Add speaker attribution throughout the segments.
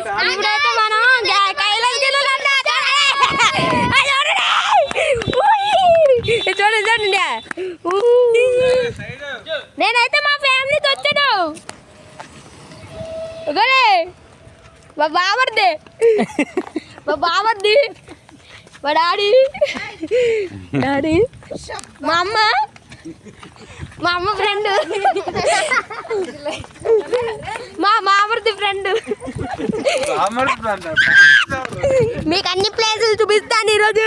Speaker 1: ఇప్పుడైతే మనం కైలాసకి చూడండి నేనైతే మా ఫ్యామిలీతో వచ్చాను మా బావర్ది మా డాడీ మా అమ్మ ఫ్రెండ్ మా మామర్ది ఫ్రెండ్ మీకు అన్ని ప్లేసులు చూపిస్తాను ఈరోజు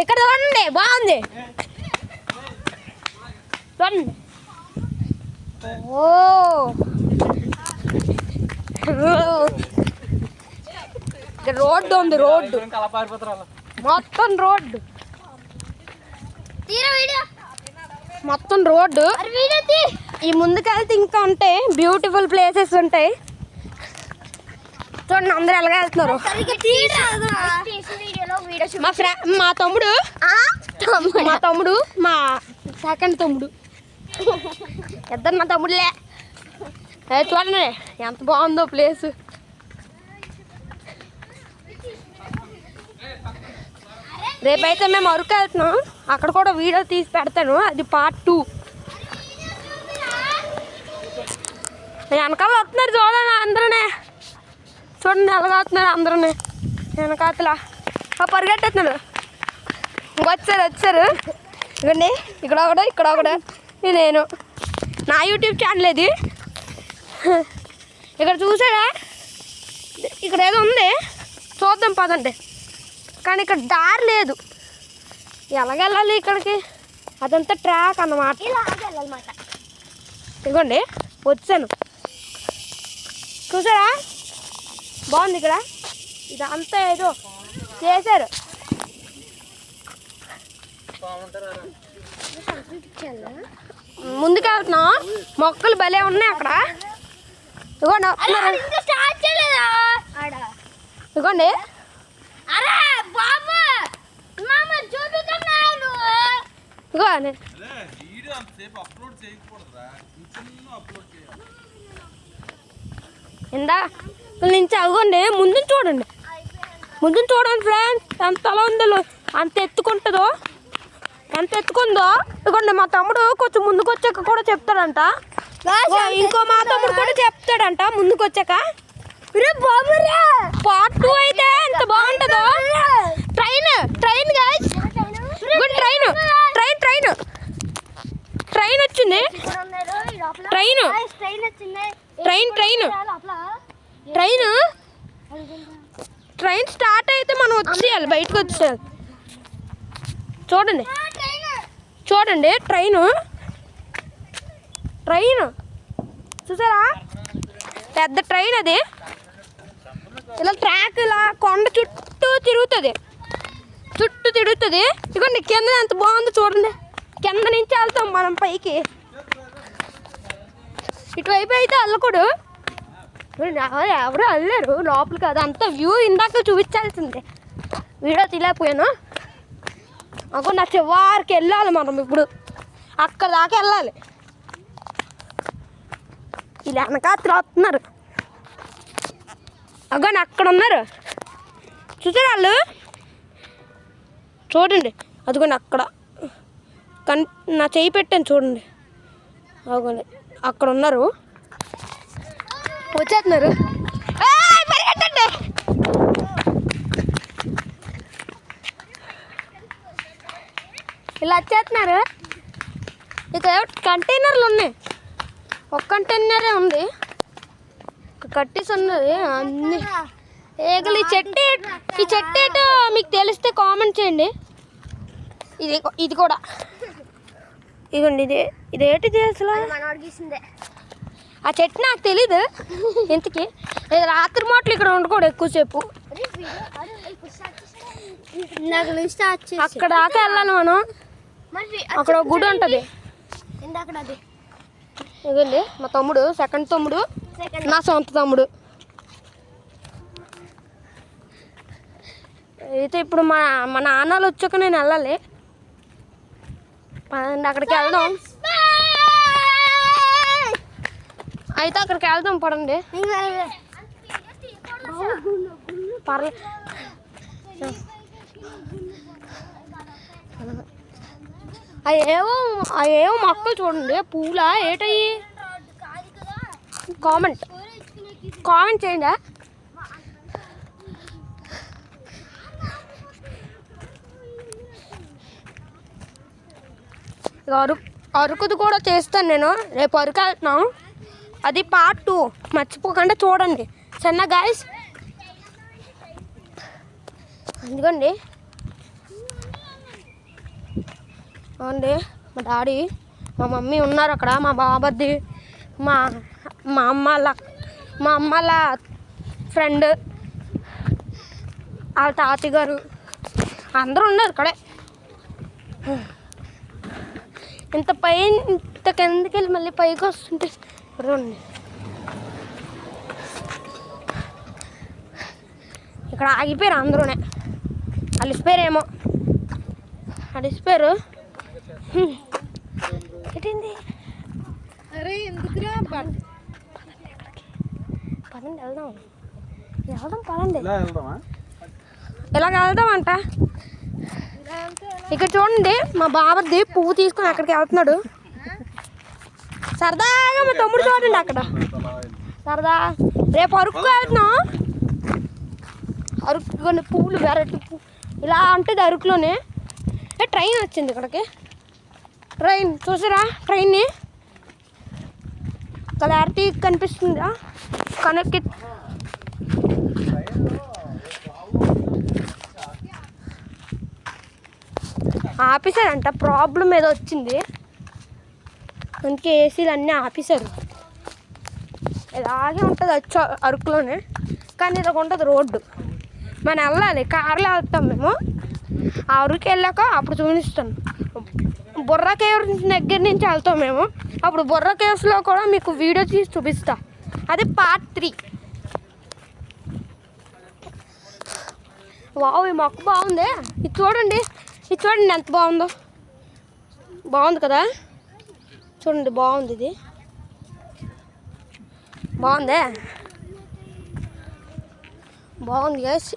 Speaker 1: ఇక్కడ చూడండి బాగుంది చూడండి ఓ రోడ్డు ఉంది రోడ్డు మొత్తం రోడ్డు మొత్తం రోడ్డు ఈ ముందుకెళ్తే ఇంకా ఉంటాయి బ్యూటిఫుల్ ప్లేసెస్ ఉంటాయి చూడండి అందరూ ఎలాగ వెళ్తున్నారు మా తమ్ముడు మా సెకండ్ తమ్ముడు ఇద్దరు మా తమ్ముడులే చూడండి ఎంత బాగుందో ప్లేస్ రేపైతే మేము అరకు వెళ్తున్నాం అక్కడ కూడా వీడియో తీసి పెడతాను అది పార్ట్ 2 వెనకాల వస్తున్నారు చూడండి అందరూనే చూడండి ఎలాగ వస్తున్నారు అందరూనే వెనకాతల పరిగెట్టేస్తున్నాడు వచ్చారు ఇవ్వండి ఇక్కడ ఒకడు నేను నా యూట్యూబ్ ఛానల్ ఇది ఇక్కడ చూసారా ఇక్కడ ఏదో ఉంది చూద్దాం పదండి కానీ ఇక్కడ దారి లేదు ఎలాగెళ్ళాలి ఇక్కడికి అదంతా ట్రాక్ అన్నమాట ఇదిగోండి వచ్చాను చూసారా బాగుంది ఇక్కడ ఇదంతా ఏదో చేశారు ముందుకు వెళ్తున్నాం మొక్కలు భలే ఉన్నాయి అక్కడ ఇదిగోండి ఇందా నుంచి అవ్వండి ముందు చూడండి ఫ్రెండ్స్ ఎంత అలా ఉందో అంత ఎత్తుకుంటుందో ఇదిగోండి మా తమ్ముడు కొంచెం ముందుకు వచ్చాక కూడా చెప్తాడంట ఇంకో మా తమ్ముడు కూడా చెప్తాడంట ముందుకు వచ్చాక పార్ట్ 2 అయితే ఎంత బాగుంటుందో ట్రైన్ వచ్చింది ట్రైన్ స్టార్ట్ అయితే మనం వచ్చేయాలి బయటకు వచ్చేయాలి చూడండి ట్రైన్ చూసారా పెద్ద ట్రైన్ అది ఇలా ట్రాక్ ఇలా కొండ చుట్టూ తిరుగుతుంది ఇదిగోండి కింద ఎంత బాగుందో చూడండి కింద నుంచి వెళ్తాం మనం పైకి ఇటువైపు అయితే వెళ్ళకూడదు ఎవరు వెళ్ళారు లోపలికి అదంతా వ్యూ ఇందాక చూపించాల్సిందే వీడియో తీయలేకపోయాను అక్కడ నా చివరికి వెళ్ళాలి మనం ఇప్పుడు అక్కడ దాకా వెళ్ళాలి ఇలా వెనకాతలు వస్తున్నారు అగోండి అక్కడ ఉన్నారు చూసారా వాళ్ళు చూడండి అదిగోండి అక్కడ నా చేయి పెట్టాను చూడండి అగోండి అక్కడ ఉన్నారు వచ్చేస్తున్నారు పరిగెట్టండి ఇలా వచ్చేస్తున్నారు ఇక్కడ కంటైనర్లు ఉన్నాయి ఒక కంటైనరే ఉంది కట్టేసి ఉన్నది అన్ని ఏగలు ఈ చెట్టు ఏంటో మీకు తెలిస్తే కామెంట్ చేయండి ఇది కూడా ఇదిగోండి ఇదేంటి అసలు ఆ చెట్టు నాకు తెలీదు ఇంతకీ రాత్రి మాటలు ఇక్కడ ఉండకూడదు ఎక్కువసేపు అక్కడ దాకా వెళ్ళాలి మనం అక్కడ ఒక గుడి ఉంటుంది ఇదండి మా తమ్ముడు సెకండ్ తమ్ముడు నా సొంత తమ్ముడు అయితే ఇప్పుడు మా నాన్నలు వచ్చాక నేను వెళ్ళాలి అక్కడికి వెళ్దాం అయితే అక్కడికి వెళ్దాం పడండి పర్లేదు. అవేవో మొక్కలు చూడండి, పూలా ఏటయ్యి? కామెంట్ చేయండి. అరకుది కూడా చేస్తాను నేను, రేపు అరకు వెళ్తున్నాం, అది పార్ట్ 2 మర్చిపోకుండా చూడండి సన్న గాయస్. అందుకండి అవునండి, మా డాడీ మా మమ్మీ ఉన్నారు అక్కడ, మా బాబర్ది, మా అమ్మల ఫ్రెండ్, వాళ్ళ తాతయ్య గారు అందరూ ఉన్నారు ఇక్కడే. ఇంత కిందకి వెళ్ళి మళ్ళీ పైకి వస్తుంటే చూడండి, ఇక్కడ ఆగిపోయారు అందరూనే. అలిసిపోయారేమో, అలిసిపోయారు. ఏంటి పదండి వెళ్దాం పదండి, ఇలాగ వెళ్దామంట. ఇక్కడ చూడండి, మా బాబర్ది పువ్వు తీసుకొని అక్కడికి వెళ్తున్నాడు సరదాగా. మా తమ్ముడు చూడండి అక్కడ సరదా. రేపు అరకు వెళ్తున్నాం, అరకు కొన్ని పువ్వులు వెరైటీ పువ్వు ఇలా ఉంటుంది అరకులోనే. ట్రైన్ వచ్చింది ఇక్కడికి, ట్రైన్ చూసారా? ట్రైన్ని క్లారిటీ కనిపిస్తుందా? కనెక్ట్ ఆపేశారంట, ప్రాబ్లం ఏదో వచ్చింది, అందుకే ఏసీలు అన్నీ ఆపేశారు. ఇలాగే ఉంటుంది వచ్చి అరకులోనే, కానీ ఇలాగ ఉంటుంది రోడ్డు. మనం వెళ్ళాలి, కార్లో వెళ్తాం మేము. ఆ అరకు వెళ్ళాక అప్పుడు చూపిస్తాను. బుర్రా కేవ్స్ దగ్గర నుంచి వెళ్తాం మేము, అప్పుడు బుర్రా కేవ్స్లో కూడా మీకు వీడియో తీసి చూపిస్తా, అది పార్ట్ 3. వావ్, ఈ మొక్క బాగుంది. ఇది చూడండి ఎంత బాగుందో. బాగుంది కదా, చూడండి బాగుంది. ఇది బాగుంది గైస్.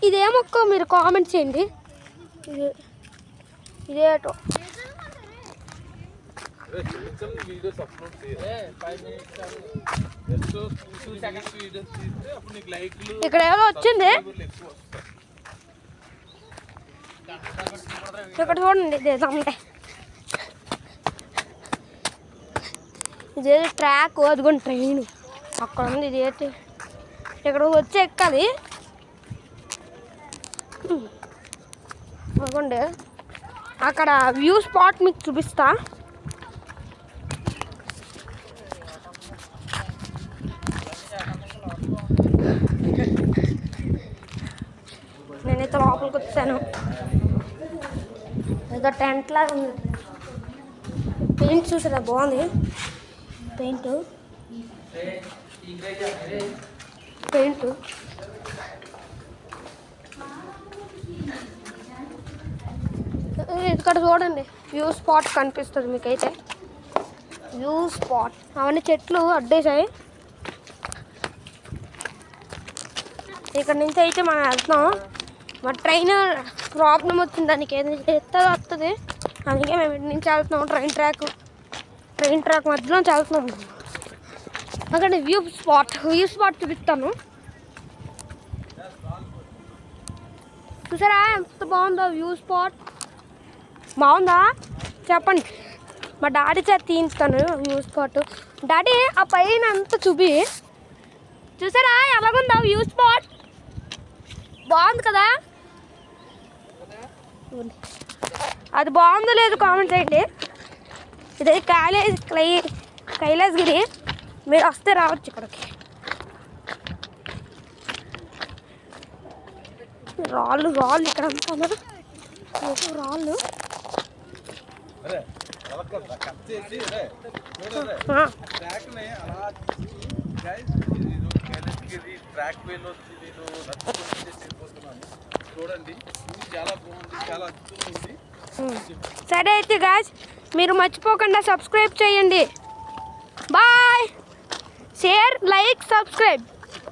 Speaker 1: ఇదే మొక్క మీరు కామెంట్ చేయండి. ఇదేటో ఇక్కడ ఏదో వచ్చింది, ఇక్కడ చూడండి. ఇదేదో ట్రాక్, అదిగోండి ట్రైన్ అక్కడ ఉంది. ఇదేంటి ఇక్కడ వచ్చి ఎక్కాలి. అదిగోండి అక్కడ వ్యూ స్పాట్ మీకు చూపిస్తా. నేనైతే లోపలికి వచ్చాను. ఏదో టెంట్ లాగా ఉంది. పెయింట్ చూసారా, బాగుంది పెయింట్. ఇక్కడ చూడండి వ్యూ స్పాట్ కనిపిస్తుంది మీకైతే. వ్యూ స్పాట్ అవన్నీ చెట్లు అడ్డేసాయి. ఇక్కడ నుంచి అయితే మనం వెళ్తున్నాం. మా ట్రైన్ ప్రాబ్లం వచ్చింది, దానికి ఏదైనా ఎత్తదో వస్తుంది, అందుకే మేము ఇటు నుంచి వెళ్తున్నాం. ట్రైన్ ట్రాక్ మధ్యలో వెళ్తున్నాం. అక్కడ వ్యూ స్పాట్ చూపిస్తాను. చూసారా ఎంత బాగుందో వ్యూ స్పాట్? బాగుందా చెప్పండి. మా డాడీ చేత తీయించుతాను వ్యూ స్పాట్. డాడీ ఆ పైన అంతా చూసారా ఎలాగుందా వ్యూ స్పాట్? బాగుంది కదా? అది బాగుందో లేదు కామెంట్ చేయండి. ఇదే కైలాసగిరి, మీరు వస్తే రావచ్చు ఇక్కడికి. రాళ్ళు ఇక్కడ అంతా రాళ్ళు. సరే అయితే గాయ్స్, మీరు మర్చిపోకుండా సబ్స్క్రైబ్ చేయండి. బాయ్. Share, like, subscribe.